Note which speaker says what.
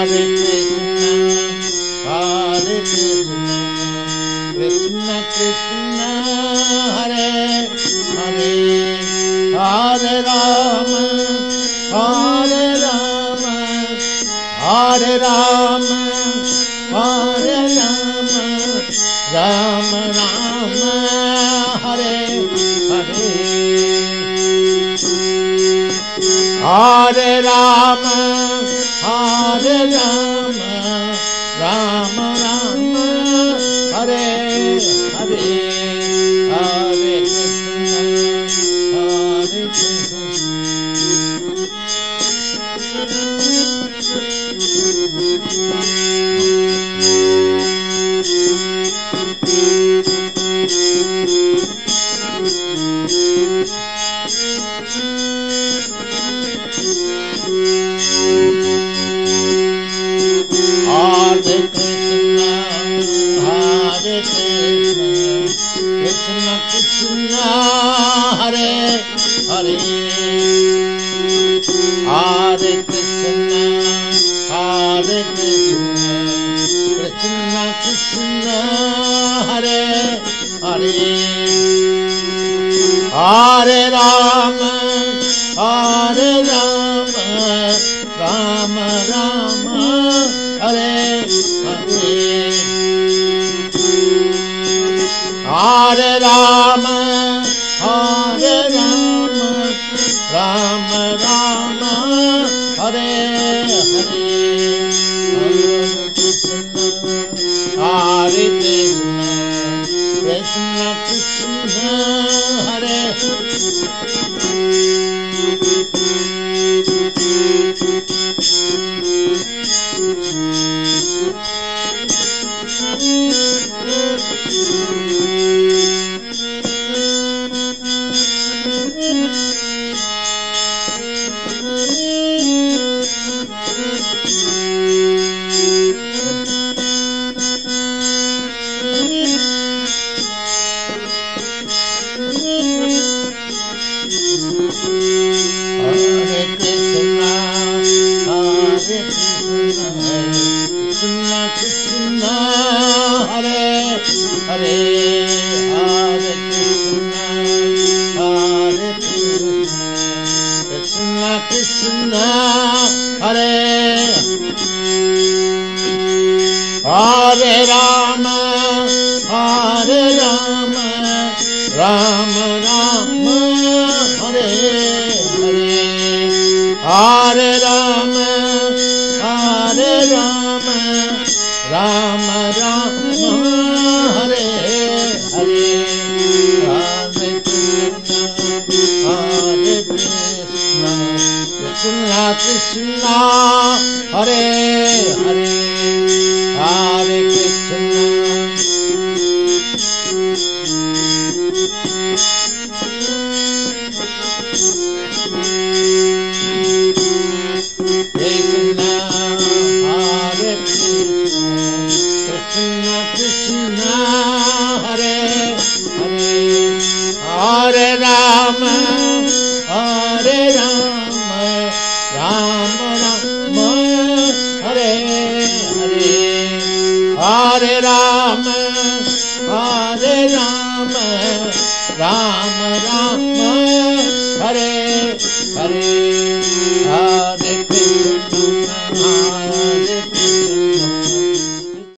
Speaker 1: Hare Krishna, Krishna Krishna, Hare Hare, Hare Rama, Hare Rama, Hare Rama, Hare Rama, Rama Rama, Hare Hare, Hare Rama, Hare Rama, Rama Rama, Hare Hare, Hare Krishna, Hare Krishna. Hare Krishna, Hare Krishna, Krishna Krishna, Hare Hare, Hare Krishna, Hare Krishna, Krishna Krishna, Hare Hare, Hare Rama, Hare Rama, Rama Rama, Hare Hare, Hare Rama, Hare Rama, Rama Rama, Hare Hare, Hare Krishna, Hare Krishna, Krishna Krishna, Hare Krishna, Hare Hare Rama, Hare Rama, Rama Rama, Hare Hare, Hare Rama, Hare Rama, Rama Rama, Hare Hare, Hare Krishna, Hare Krishna, Krishna Krishna, Hare Hare, Hare Krishna. Krishna, Hare Krishna, Krishna Krishna, Hare Hare, Hare Rama, Hare Rama, Rama Rama, Hare Hare, Hare Rama, Hare Rama, Rama Rama, Hare Hare,